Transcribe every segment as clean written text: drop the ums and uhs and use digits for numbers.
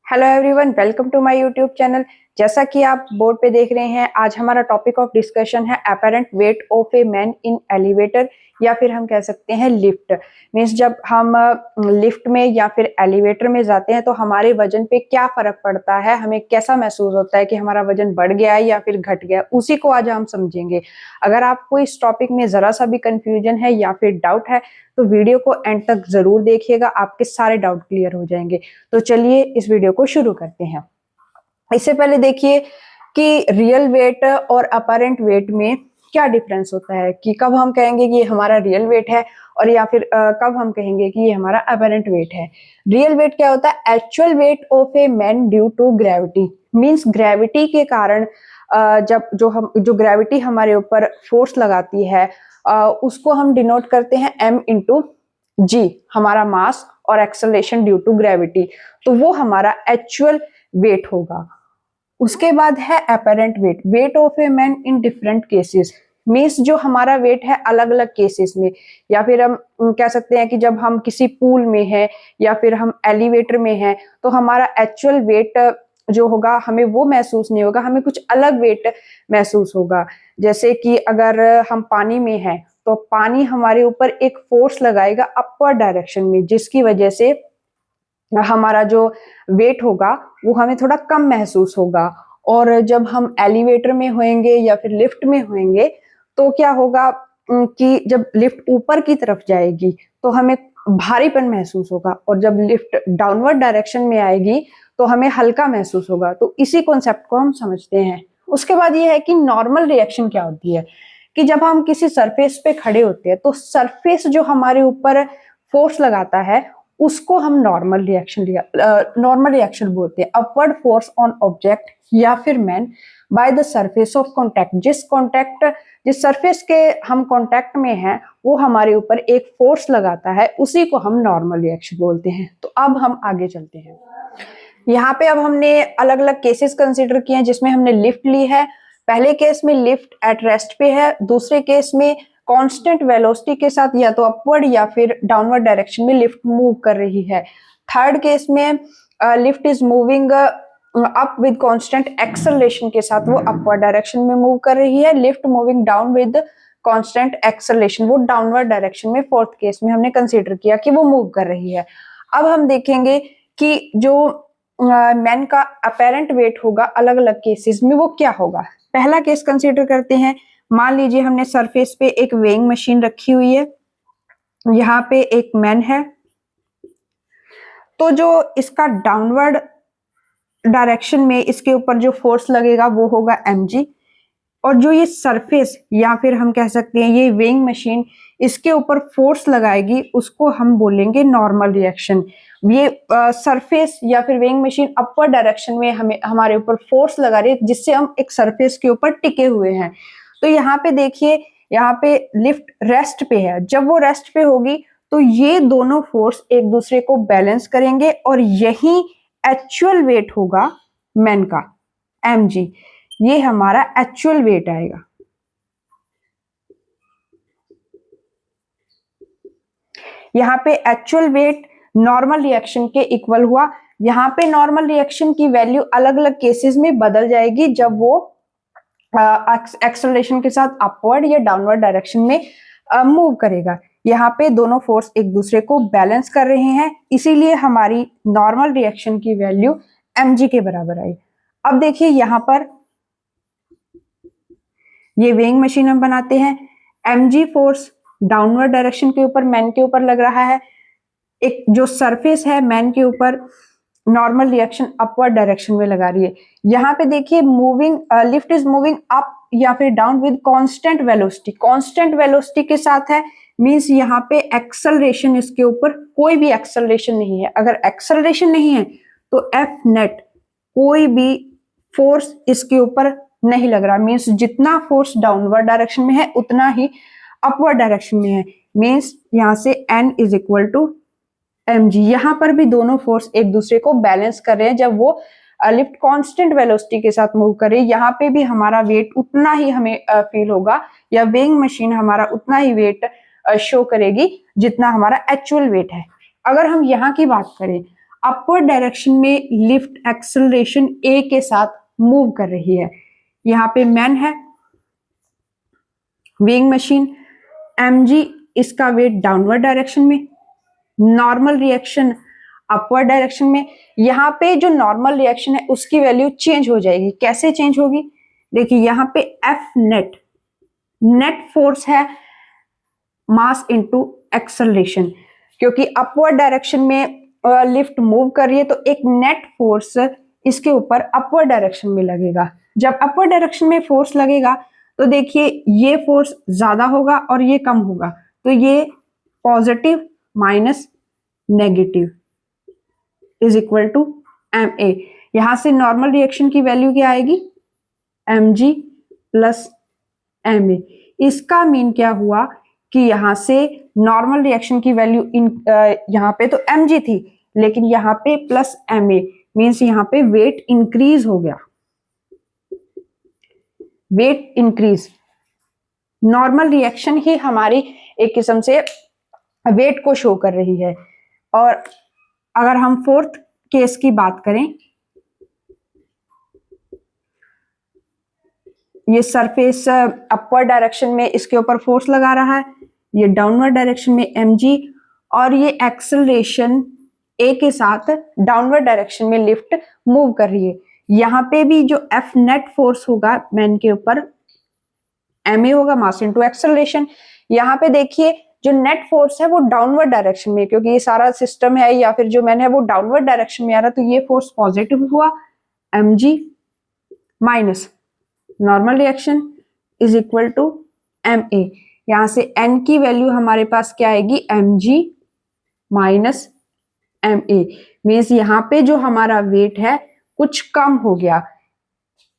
Hello everyone, welcome to my YouTube channel. जैसा कि आप बोर्ड पे देख रहे हैं, आज हमारा टॉपिक ऑफ डिस्कशन है apparent wait of a man in elevator, या फिर हम कह सकते हैं लिफ्ट। मीन्स जब हम लिफ्ट में या फिर एलिवेटर में जाते हैं तो हमारे वजन पे क्या फर्क पड़ता है, हमें कैसा महसूस होता है कि हमारा वजन बढ़ गया है या फिर घट गया, उसी को आज हम समझेंगे। अगर आपको इस टॉपिक में जरा सा भी कंफ्यूजन है या फिर डाउट है तो वीडियो को एंड तक जरूर देखिएगा, आपके सारे डाउट क्लियर हो जाएंगे। तो चलिए इस वीडियो को शुरू करते हैं। इससे पहले देखिए कि रियल वेट और अपरेंट वेट में क्या डिफरेंस होता है, कि कब हम कहेंगे कि ये हमारा रियल वेट है और या फिर कब हम कहेंगे कि ये हमारा अपरेंट वेट है। रियल वेट क्या होता है? Actual weight of a man due to gravity. Means gravity के कारण जब जो ग्रेविटी हमारे ऊपर फोर्स लगाती है उसको हम डिनोट करते हैं m इंटू जी, हमारा मास और एक्सेलरेशन ड्यू टू ग्रेविटी। तो वो हमारा एक्चुअल वेट होगा। उसके बाद है apparent wait, wait of a man in different cases. Means जो हमारा वेट है अलग अलग केसेस में, या फिर हम कह सकते हैं कि जब हम किसी पूल में हैं या फिर हम एलिवेटर में हैं तो हमारा एक्चुअल वेट जो होगा हमें वो महसूस नहीं होगा, हमें कुछ अलग वेट महसूस होगा। जैसे कि अगर हम पानी में हैं तो पानी हमारे ऊपर एक फोर्स लगाएगा अपवर्ड डायरेक्शन में, जिसकी वजह से हमारा जो वेट होगा वो हमें थोड़ा कम महसूस होगा। और जब हम एलिवेटर में होंगे या फिर लिफ्ट में होंगे तो क्या होगा कि जब लिफ्ट ऊपर की तरफ जाएगी तो हमें भारीपन महसूस होगा, और जब लिफ्ट डाउनवर्ड डायरेक्शन में आएगी तो हमें हल्का महसूस होगा। तो इसी कॉन्सेप्ट को हम समझते हैं। उसके बाद ये है कि नॉर्मल रिएक्शन क्या होती है, कि जब हम किसी सरफेस पे खड़े होते हैं तो सरफेस जो हमारे ऊपर फोर्स लगाता है उसको हम नॉर्मल रिएक्शन बोलते हैं। अपवर्ड फोर्स ऑन ऑब्जेक्ट या फिर man by the surface of contact. जिस सरफेस के हम कॉन्टैक्ट में हैं वो हमारे ऊपर एक फोर्स लगाता है, उसी को हम नॉर्मल रिएक्शन बोलते हैं। तो अब हम आगे चलते हैं। यहाँ पे अब हमने अलग अलग केसेस कंसीडर किए हैं जिसमें हमने लिफ्ट ली है। पहले केस में लिफ्ट एट रेस्ट पे है, दूसरे केस में कांस्टेंट वेलोसिटी के साथ या तो अपवर्ड या फिर डाउनवर्ड डायरेक्शन में लिफ्ट मूव कर रही है। थर्ड केस में lift is moving up with constant acceleration के साथ वो अपवर्ड डायरेक्शन में मूव कर रही है। Lift moving down with constant acceleration, वो डाउनवर्ड डायरेक्शन में फोर्थ केस में हमने कंसीडर किया कि वो मूव कर रही है। अब हम देखेंगे कि जो मैन का अपैरेंट वेट होगा अलग अलग केसेस में वो क्या होगा। पहला केस कंसीडर करते हैं। मान लीजिए हमने सरफेस पे एक वेइंग मशीन रखी हुई है, यहाँ पे एक मैन है, तो जो इसका डाउनवर्ड डायरेक्शन में इसके ऊपर जो फोर्स लगेगा वो होगा mg, और जो ये सरफेस या फिर हम कह सकते हैं ये वेइंग मशीन इसके ऊपर फोर्स लगाएगी उसको हम बोलेंगे नॉर्मल रिएक्शन। ये सरफेस या फिर वेइंग मशीन अपवर्ड डायरेक्शन में हमारे ऊपर फोर्स लगा रही है जिससे हम एक सरफेस के ऊपर टिके हुए हैं। तो यहाँ पे देखिए, यहाँ पे लिफ्ट रेस्ट पे है, जब वो रेस्ट पे होगी तो ये दोनों फोर्स एक दूसरे को बैलेंस करेंगे और यही एक्चुअल वेट होगा मैन का, mg। ये हमारा एक्चुअल वेट आएगा। यहाँ पे एक्चुअल वेट नॉर्मल रिएक्शन के इक्वल हुआ। यहाँ पे नॉर्मल रिएक्शन की वैल्यू अलग अलग केसेस में बदल जाएगी जब वो एक्सेलरेशन के साथ अपवर्ड या डाउनवर्ड डायरेक्शन में मूव करेगा। यहाँ पे दोनों फोर्स एक दूसरे को बैलेंस कर रहे हैं, इसीलिए हमारी नॉर्मल रिएक्शन की वैल्यू mg के बराबर आई। अब देखिए यहाँ पर ये वेइंग मशीन हम बनाते हैं, mg फोर्स डाउनवर्ड डायरेक्शन के ऊपर मैन के ऊपर लग रहा है, एक जो सरफेस है मैन के ऊपर नॉर्मल रिएक्शन अपवर्ड डायरेक्शन में लगा रही है। यहाँ पे देखिए लिफ्ट इज मूविंग अप या फिर down with constant velocity. Constant velocity के साथ है, मींस यहाँ पे एक्सेलरेशन इसके ऊपर कोई भी एक्सेलरेशन नहीं है। अगर एक्सेलरेशन नहीं है तो एफ नेट कोई भी फोर्स इसके ऊपर नहीं लग रहा। मींस जितना फोर्स डाउनवर्ड डायरेक्शन में है उतना ही अपवर्ड डायरेक्शन में है। मींस यहाँ से n is equal to mg। यहाँ पर भी दोनों फोर्स एक दूसरे को बैलेंस कर रहे हैं। जब वो लिफ्ट कांस्टेंट वेलोसिटी के साथ मूव करे, यहाँ पे भी हमारा वेट उतना ही हमें फील होगा, या वेइंग मशीन हमारा उतना ही वेट शो करेगी जितना हमारा एक्चुअल वेट है। अगर हम यहाँ की बात करें, अपवर्ड डायरेक्शन में लिफ्ट एक्सेलरेशन ए के साथ मूव कर रही है। यहाँ पे मैन है, वेइंग मशीन, mg इसका वेट डाउनवर्ड डायरेक्शन में, नॉर्मल रिएक्शन अपवर्ड डायरेक्शन में। यहाँ पे जो नॉर्मल रिएक्शन है उसकी वैल्यू चेंज हो जाएगी। कैसे चेंज होगी? देखिए यहाँ पे एफ नेट फोर्स है मास इनटू एक्सेलरेशन, क्योंकि अपवर्ड डायरेक्शन में लिफ्ट मूव कर रही है तो एक नेट फोर्स इसके ऊपर अपवर्ड डायरेक्शन में लगेगा। जब अपवर्ड डायरेक्शन में फोर्स लगेगा तो देखिए ये फोर्स ज्यादा होगा और ये कम होगा, तो ये positive minus negative is equal to M A. यहां से नॉर्मल रिएक्शन की वैल्यू क्या आएगी? mg plus M A. इसका मीन क्या हुआ कि यहां से नॉर्मल रिएक्शन की वैल्यू यहाँ पे तो mg थी, लेकिन यहाँ पे प्लस एम ए मीन्स यहाँ पे वेट इंक्रीज हो गया। वेट इंक्रीज, नॉर्मल रिएक्शन ही हमारी एक किस्म से वेट को शो कर रही है। और अगर हम फोर्थ केस की बात करें, ये सरफेस अपवर्ड डायरेक्शन में इसके ऊपर फोर्स लगा रहा है, ये डाउनवर्ड डायरेक्शन में mg, और ये एक्सेलरेशन a के साथ डाउनवर्ड डायरेक्शन में लिफ्ट मूव कर रही है। यहाँ पे भी जो F नेट फोर्स होगा मैन के ऊपर ma होगा, मास इनटू एक्सेलरेशन। यहाँ पे देखिए जो नेट फोर्स है वो डाउनवर्ड डायरेक्शन में, क्योंकि ये सारा सिस्टम है या फिर जो मैन है वो डाउनवर्ड डायरेक्शन में आ रहा है, तो ये फोर्स पॉजिटिव हुआ mg minus normal reaction is equal to ma। यहां से n की वैल्यू हमारे पास क्या आएगी? mg minus ma। मीन्स यहाँ पे जो हमारा वेट है कुछ कम हो गया,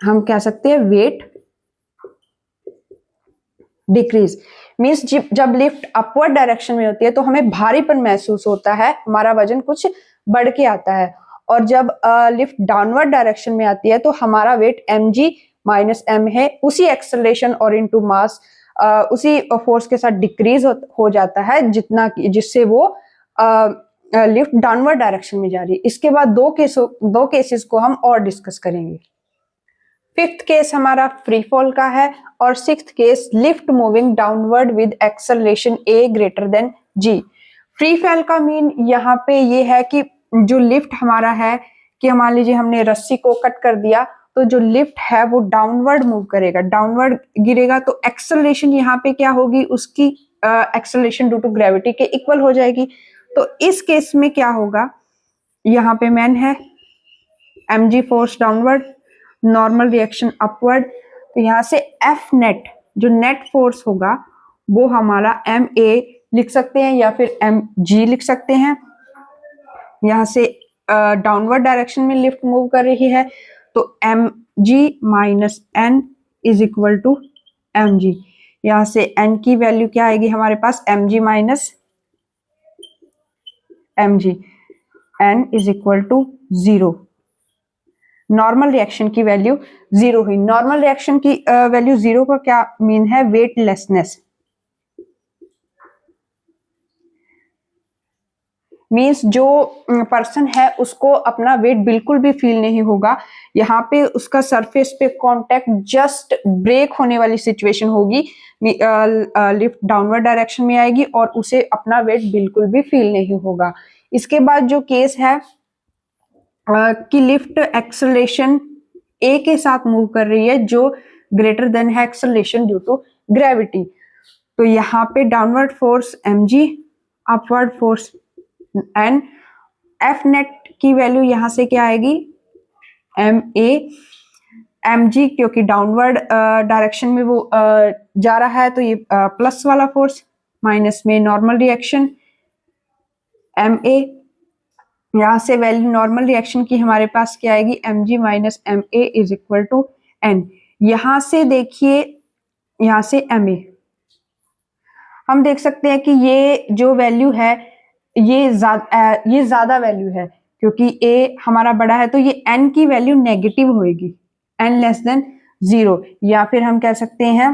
हम कह सकते हैं वेट डिक्रीज। मीन्स जब लिफ्ट अपवर्ड डायरेक्शन में होती है तो हमें भारीपन महसूस होता है, हमारा वजन कुछ बढ़ के आता है, और जब लिफ्ट डाउनवर्ड डायरेक्शन में आती है तो हमारा वेट mg माइनस m है, उसी एक्सेलरेशन और इनटू मास उसी फोर्स के साथ डिक्रीज हो जाता है जितना जिससे वो लिफ्ट डाउनवर्ड डायरेक्शन में जा रही है। इसके बाद दो केसेस को हम और डिस्कस करेंगे। फिफ्थ केस हमारा फ्री फॉल का है और sixth case lift moving downward with acceleration a greater than g। Free fall का मीन यहाँ पे ये है कि जो लिफ्ट हमारा है कि मान लीजिए हमने रस्सी को कट कर दिया तो जो लिफ्ट है वो डाउनवर्ड मूव करेगा, डाउनवर्ड गिरेगा, तो एक्सेलरेशन यहाँ पे क्या होगी? उसकी एक्सेलरेशन ड्यू टू ग्रेविटी के इक्वल हो जाएगी। तो इस केस में क्या होगा? यहाँ पे मैन है, mg force downward, normal reaction upward, तो यहाँ से F नेट जो नेट फोर्स होगा वो हमारा ma लिख सकते हैं या फिर mg लिख सकते हैं। यहाँ से डाउनवर्ड डायरेक्शन में लिफ्ट मूव कर रही है तो mg minus n is equal to mg। यहाँ से n की वैल्यू क्या आएगी हमारे पास? mg minus mg, n is equal to 0। Normal reaction की वैल्यू 0 हुई। नॉर्मल रिएक्शन की वैल्यू 0 का क्या मीन है? वेटलेसनेस। मीन्स जो पर्सन है उसको अपना वेट बिल्कुल भी फील नहीं होगा, यहाँ पे उसका सरफेस पे कांटेक्ट जस्ट ब्रेक होने वाली सिचुएशन होगी, लिफ्ट डाउनवर्ड डायरेक्शन में आएगी और उसे अपना वेट बिल्कुल भी फील नहीं होगा। इसके बाद जो केस है कि लिफ्ट एक्सेलरेशन a के साथ मूव कर रही है जो ग्रेटर देन है एक्सेलरेशन ड्यू टू ग्रेविटी, तो यहाँ पे downward force mg, upward force n, F net की वैल्यू यहाँ से क्या आएगी? ma, mg क्योंकि डाउनवर्ड डायरेक्शन में वो जा रहा है तो ये प्लस वाला फोर्स, माइनस में नॉर्मल रिएक्शन ma। यहाँ से वैल्यू नॉर्मल रिएक्शन की हमारे पास क्या आएगी? mg minus ma is equal to n। यहाँ से देखिए, यहाँ से ma हम देख सकते हैं कि ये जो वैल्यू है ये ज्यादा वैल्यू है, क्योंकि a हमारा बड़ा है तो ये n की वैल्यू नेगेटिव होगी, n लेस देन 0, या फिर हम कह सकते हैं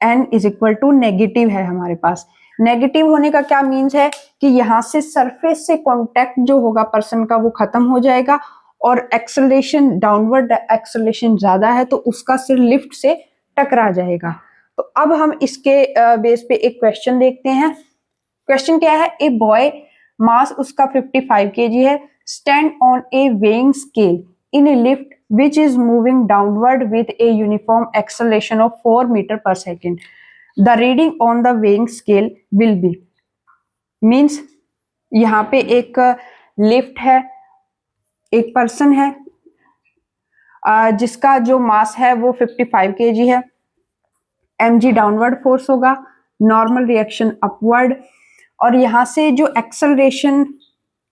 n is equal to negative है हमारे पास। नेगेटिव होने का क्या मीन्स है कि यहाँ से सरफेस से कांटेक्ट जो होगा पर्सन का वो खत्म हो जाएगा, और एक्सेलरेशन डाउनवर्ड एक्सेलरेशन ज्यादा है तो उसका सिर लिफ्ट से टकरा जाएगा। तो अब हम इसके बेस पे एक क्वेश्चन देखते हैं। क्वेश्चन क्या है, ए बॉय मास उसका 55 kg है, stand on a weighing scale in a lift which is moving downward with a uniform acceleration of 4 metre पर second. The reading on the weighing scale will be. Means यहाँ पे एक lift है, एक person है जिसका जो मास है वो 55 kg है, mg डाउनवर्ड फोर्स होगा, नॉर्मल रिएक्शन अपवर्ड, और यहाँ से जो एक्सेलरेशन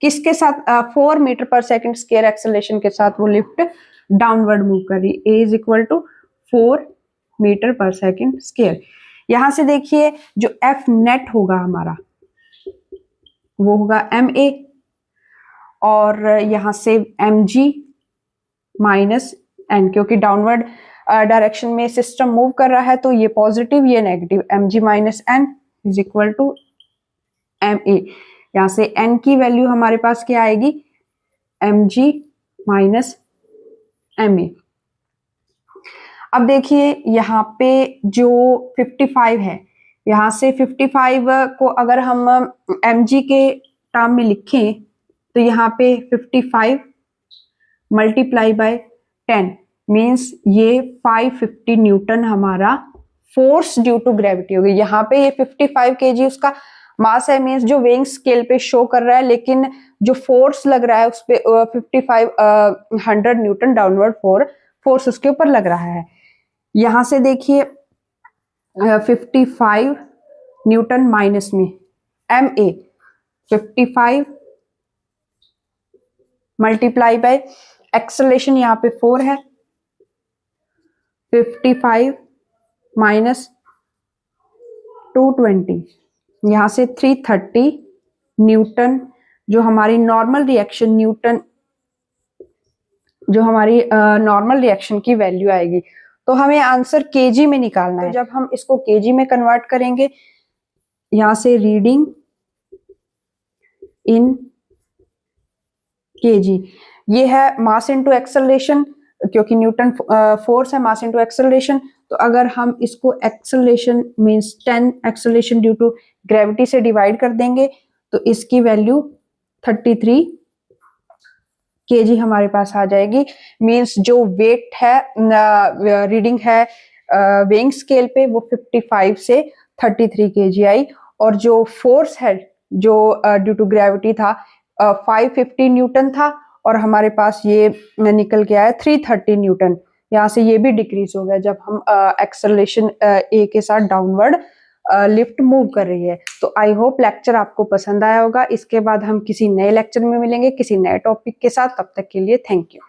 किसके साथ 4 मीटर पर सेकेंड स्क्वायर एक्सेलरेशन के साथ वो लिफ्ट डाउनवर्ड मूव कर रही है। a is equal to 4 metre पर सेकेंड स्क्वायर। यहाँ से देखिए जो F नेट होगा हमारा वो होगा ma, और यहाँ से mg माइनस n, क्योंकि डाउनवर्ड डायरेक्शन में सिस्टम मूव कर रहा है तो ये पॉजिटिव ये negative, mg minus n is equal to ma। यहाँ से n की वैल्यू हमारे पास क्या आएगी, mg माइनस ma। अब देखिए यहाँ पे जो 55 है, यहाँ से 55 को अगर हम mg के टर्म में लिखें तो यहाँ पे 55 मल्टीप्लाई बाय 10 मीन्स ये 550 न्यूटन हमारा फोर्स ड्यू टू ग्रेविटी होगी। यहाँ पे ये 55 kg उसका मास है, मीन्स जो वेइंग स्केल पे शो कर रहा है, लेकिन जो फोर्स लग रहा है उस पे 100 न्यूटन डाउनवर्ड फोर्स उसके ऊपर लग रहा है। यहाँ से देखिए 55 न्यूटन माइनस में ma 55 मल्टीप्लाई बाय एक्सेलरेशन यहाँ पे 4 है, 55 माइनस 220, यहाँ से 330 न्यूटन जो हमारी नॉर्मल रिएक्शन नॉर्मल रिएक्शन की वैल्यू आएगी। तो हमें आंसर केजी में निकालना है। तो जब हम इसको केजी में कन्वर्ट करेंगे, यहाँ से रीडिंग इन केजी, ये है मास इनटू एक्सेलरेशन, क्योंकि न्यूटन फोर्स है, मास इनटू एक्सेलरेशन। तो अगर हम इसको acceleration means 10 acceleration due to gravity से डिवाइड कर देंगे तो इसकी वैल्यू 33 केजी हमारे पास आ जाएगी। मींस जो वेट है रीडिंग है वेइंग स्केल पे वो 55 से 33 केजी आई, और जो फोर्स है जो ड्यू टू ग्रेविटी था 550 न्यूटन था, और हमारे पास ये निकल के आया 330 न्यूटन। यहाँ से ये भी डिक्रीज हो गया जब हम एक्सेलरेशन ए के साथ डाउनवर्ड लिफ्ट मूव कर रही है। तो आई होप लेक्चर आपको पसंद आया होगा। इसके बाद हम किसी नए लेक्चर में मिलेंगे किसी नए टॉपिक के साथ। तब तक के लिए थैंक यू।